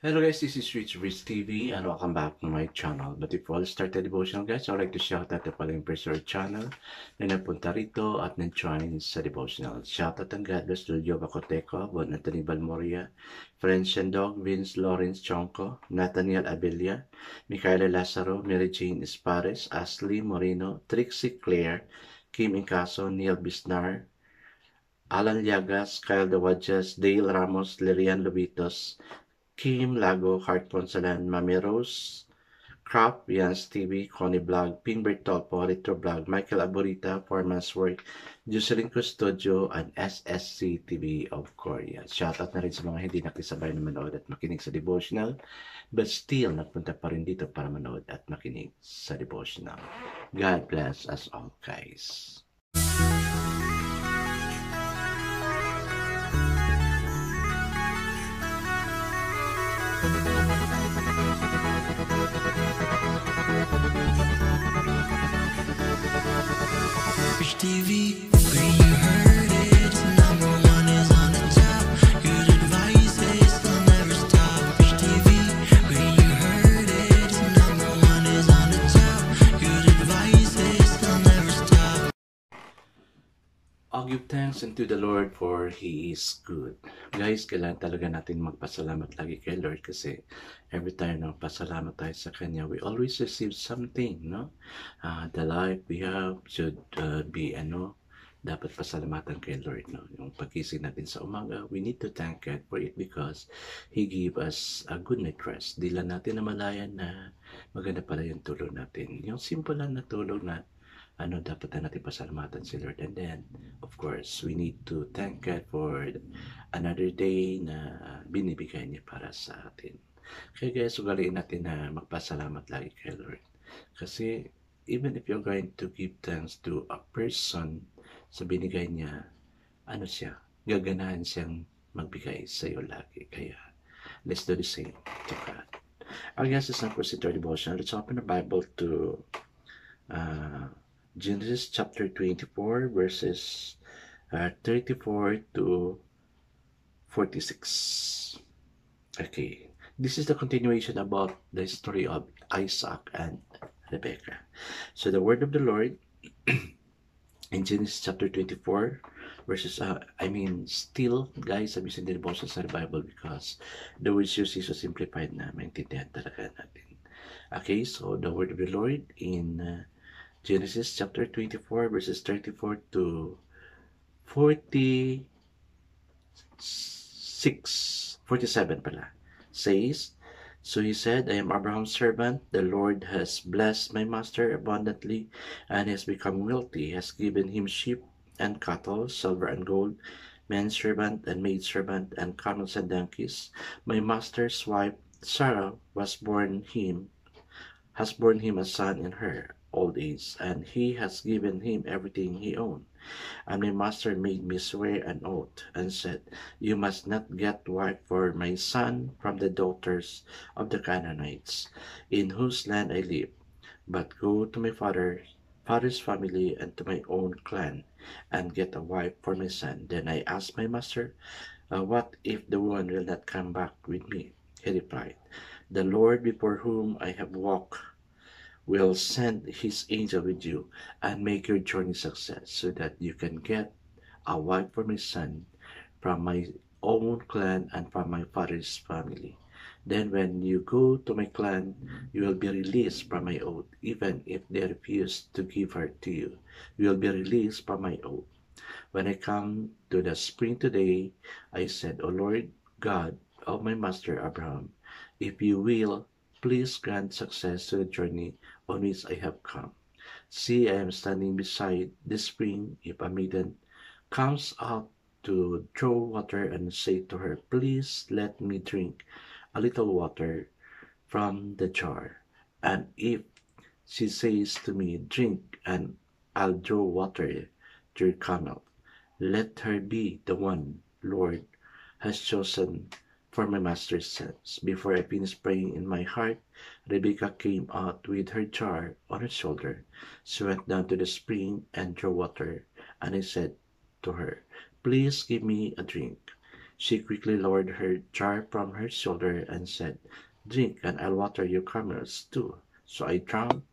Hello guys, this is Rich TV and welcome back to my channel. But before I start the devotional guys, I'd like to shout out the following person channel na napunta rito at nag-join sa devotional. Shout out ang God bless Julio Bacoteco, Bon Anthony Balmoria, French and Dog, Vince Lawrence Chonco, Nathaniel Abelia, Micaela Lazaro, Mary Jane Espares, Ashley Moreno, Trixie Claire, Kim Incaso, Neil Bisnar, Alan Llagas, Kyle Dawadjas, Dale Ramos, Lilian Lobitos, Kim Lago, Heart Ponsalan, Mami Rose, Crop, Yans TV, Connie Vlog, Ping Bertolpo, Retro Vlog, Michael Aburita, Foreman's Work, Jocelyn Custodio, and SSC TV of Korea. Shoutout na rin sa mga hindi nakisabay na manood at makinig sa devotional, but still nagpunta pa rin dito para manood at makinig sa devotional. God bless us all, guys. Rich TV, where you heard it, number one is on the top. Good advice is they'll never stop. Rich TV, where you heard it, number one is on the top. Good advice is they'll never stop. I'll give thanks unto the Lord for He is good. Guys, kailangan talaga natin magpasalamat lagi kay Lord kasi every time na pasalamat tayo sa Kanya, we always receive something, no? The life we have should be, dapat pasalamatan kay Lord, no? Yung pagkising natin sa umaga, we need to thank God for it because He gave us a good night rest. Di lang natin namalayan na maganda pala yung tulog natin. Yung simple lang na tulog na dapat na natin pasalamatan si Lord. And then, of course, we need to thank God for another day na binibigay niya para sa atin. Kaya guys, ugaliin natin na magpasalamat lagi kay Lord. Kasi, even if you're going to give thanks to a person sa binigay niya, siya, gaganahan siyang magbigay sa iyo lagi. Kaya, let's do the same to God. Our guys, is not proceed to our devotion. Let's open the Bible to Genesis chapter 24 verses 34 to 46. Okay, this is the continuation about the story of Isaac and Rebecca. So the word of the Lord in Genesis chapter 24 verses, still guys, I'm using the devotion sa Bible because the words used is so simplified na maintindihan talaga natin. Okay, so the word of the Lord in Genesis chapter 24 verses 34 to 47 pala, says, So he said, I am Abraham's servant. The Lord has blessed my master abundantly and has become wealthy. He has given him sheep and cattle, silver and gold, manservant and maidservant, and camels and donkeys. My master's wife Sarah has borne him a son in her old age, and he has given him everything he owned. And my master made me swear an oath, and said, You must not get wife for my son from the daughters of the Canaanites, in whose land I live, but go to my father's family and to my own clan, and get a wife for my son. Then I asked my master, What if the woman will not come back with me? He replied, The Lord before whom I have walked will send his angel with you and make your journey success, so that you can get a wife for my son from my own clan and from my father's family. Then when you go to my clan, you will be released from my oath. Even if they refuse to give her to you, you will be released from my oath. When I come to the spring today, I said, O Lord God of my master Abraham, if you will, please grant success to the journey on which I have come. See, I am standing beside the spring. If a maiden comes out to draw water and say to her, Please let me drink a little water from the jar. And if she says to me, Drink, and I'll draw water to your camel, let her be the one Lord has chosen for my master's sons. Before I finished praying in my heart, Rebecca came out with her jar on her shoulder. She went down to the spring and drew water, and I said to her, Please give me a drink. She quickly lowered her jar from her shoulder and said, "Drink, and I'll water your camels too." So I drank,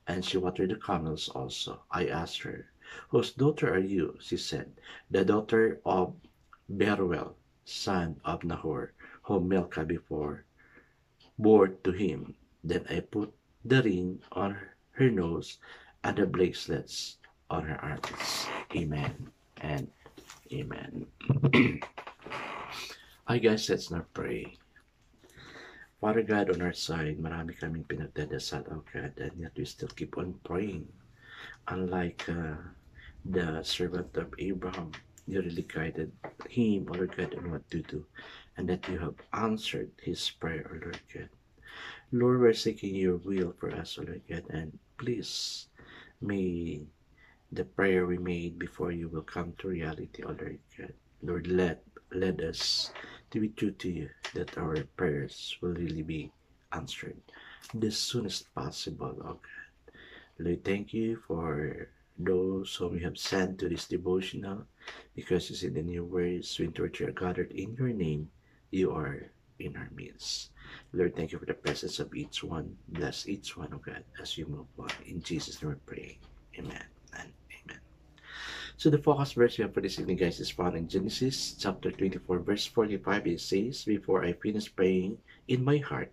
and she watered the camels also. I asked her, "Whose daughter are you?" She said, "The daughter of Beruel, son of Nahor, whom Milcah before bore to him." Then I put the ring on her nose and the bracelets on her arms. Amen and amen. Hi guys, let's now pray. Father God, on our side, marami kaming pinagdadasal, oh God, and yet we still keep on praying. Unlike the servant of Abraham, you really guided him, oh Lord God, on what to do, and that you have answered his prayer, oh Lord God. Lord, we're seeking your will for us, oh Lord God, and please, may the prayer we made before you will come to reality, oh Lord God. Lord, let us to be true to you, that our prayers will really be answered the soonest possible, oh God. Lord, thank you for those whom you have sent to this devotional, because you said in your words, when two or three are gathered in your name, you are in our midst. Lord, thank you for the presence of each one. Bless each one, oh God, as you move on. In Jesus' name we pray. Amen and amen. So the focus verse we have for this evening, guys, is found in Genesis chapter 24, verse 45. It says, "Before I finished praying in my heart,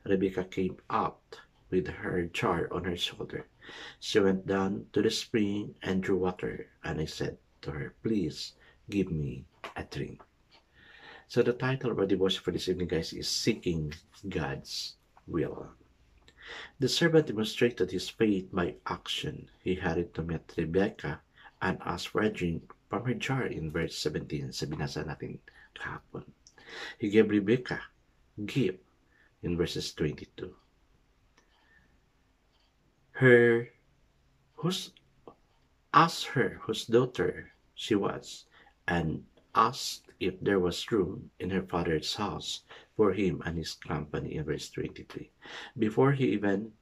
Rebekah came out with her jar on her shoulder. She went down to the spring and drew water, and I said to her, 'Please give me a drink.'" So the title of our devotion for this evening, guys, is Seeking God's Will. The servant demonstrated his faith by action. He hurried to meet Rebekah and asked for a drink from her jar in verse 17. Sa binasa natin kahapon. He gave Rebekah gift in verses 22. Asked her whose daughter she was, and asked if there was room in her father's house for him and his company in verse 23. Before he even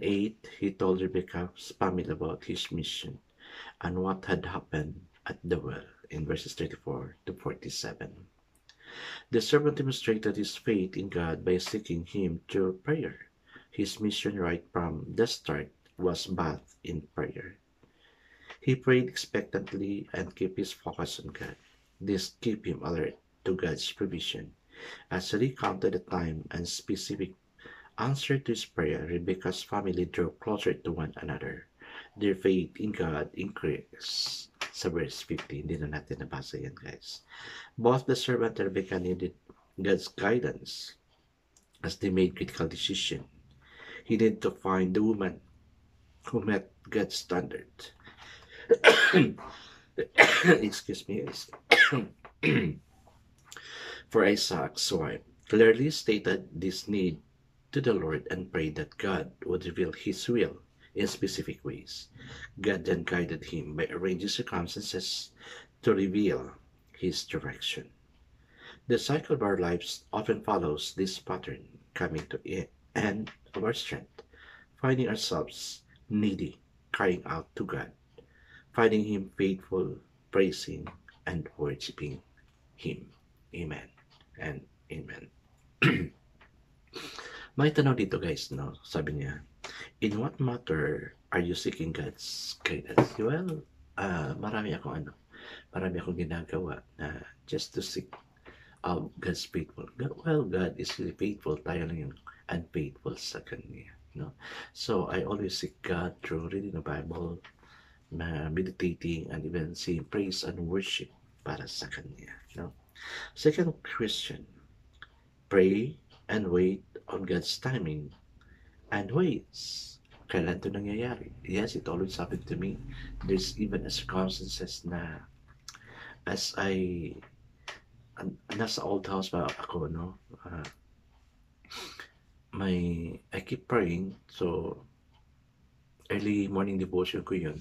ate, he told Rebekah's family about his mission and what had happened at the well in verses 34 to 47. The servant demonstrated his faith in God by seeking him through prayer. His mission right from the start was bathed in prayer. He prayed expectantly and kept his focus on God. This kept him alert to God's provision. As he recounted the time and specific answer to his prayer, Rebekah's family drew closer to one another. Their faith in God increased. Sa verse 15, hindi na natin nabasa yan, guys. Both the servant and Rebekah needed God's guidance as they made critical decisions. He needed to find the woman who met God's standard. Excuse me. For Isaac's wife clearly stated this need to the Lord and prayed that God would reveal his will in specific ways. God then guided him by arranging circumstances to reveal his direction. The cycle of our lives often follows this pattern, coming to the end of our strength, finding ourselves needy, crying out to God, finding him faithful, praising and worshiping him. Amen and amen. May tanong dito, guys, no? Sabi niya, in what matter are you seeking God's guidance? Well, marami akong ginagawa na just to seek God's faithful. Well, God is really faithful. Tayo lang yung unfaithful sa Kanya. No? So, I always seek God through reading the Bible, meditating, and even saying praise and worship para sa Kanya. No? Second question, pray and wait on God's timing and ways. Kailan ito nangyayari? Yes, it always happened to me. There's even a circumstances na as nasa old house ba ako, no? I keep praying, so early morning devotion ko yun.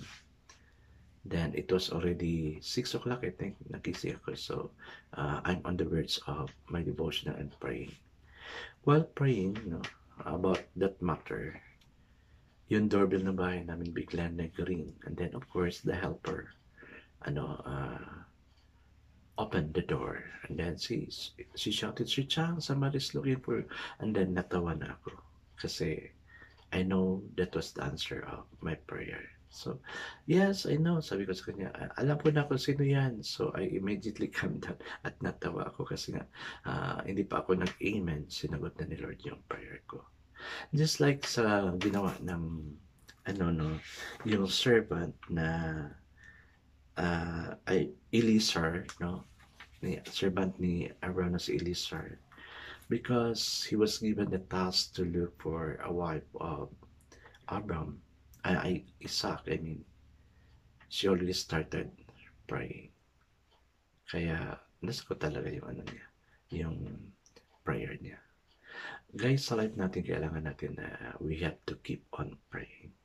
Then it was already 6 o'clock, I think, nagising ako. So I'm on the verge of my devotional and praying. While praying, about that matter, yung doorbell na bahay namin biglang nag-ring. And then, of course, the helper, opened the door. And then she shouted, Sir Chang, somebody's looking for you. And then natawa na ako. Kasi I know that was the answer of my prayer. So, yes, I know. Sabi ko sa kanya, alam ko na kung sino yan. So, I immediately calmed down at natawa ako kasi nga, hindi pa ako nag-amen. Sinagot na ni Lord yung prayer ko. Just like sa ginawa ng, yung servant na, Eliezer, no? Servant ni Abraham na si Eliezer. Because he was given the task to look for a wife of Abraham. Isaac, she already started praying. Kaya, nasagot talaga yung yung prayer niya. Guys, sa life natin, kailangan natin na we have to keep on praying.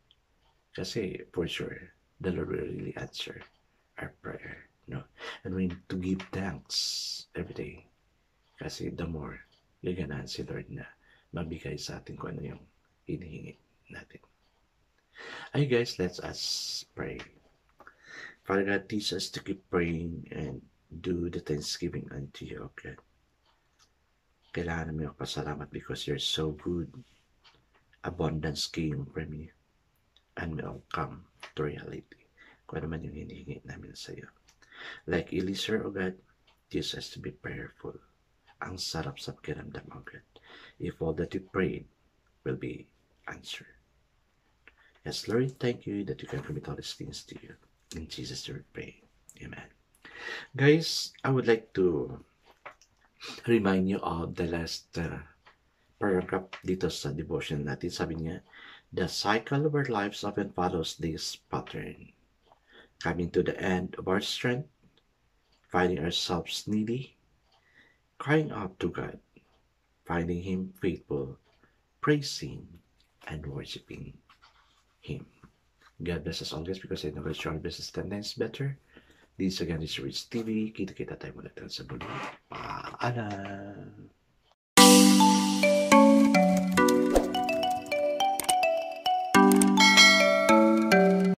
Kasi, for sure, the Lord will really answer our prayer, no? And we need to give thanks every day. Kasi the more, gaganahan si Lord na mabigay sa atin kung ano yung hinihingi natin. Hey guys, let's us pray. Father God, teach us to keep praying and do the thanksgiving unto you, okay? Kailangan namin magpasalamat because you're so good. Abundance came from you and will come to reality. Kung ano man yung hinihingi namin sa iyo. Like Eliezer, oh God, teach us to be prayerful. Ang sarap sa pakiramdam, oh God. If all that you prayed will be answered. Yes, Lord, thank you that you can commit all these things to you. In Jesus' name we pray. Amen. Guys, I would like to remind you of the last paragraph dito sa devotion natin. Sabi niya, the cycle of our lives often follows this pattern. Coming to the end of our strength, finding ourselves needy, crying out to God, finding Him faithful, praising and worshiping Him. God bless us always because I know that your business 10 times better. This again is Rich TV. Kita-kita tayo mula sa muli. Paalam!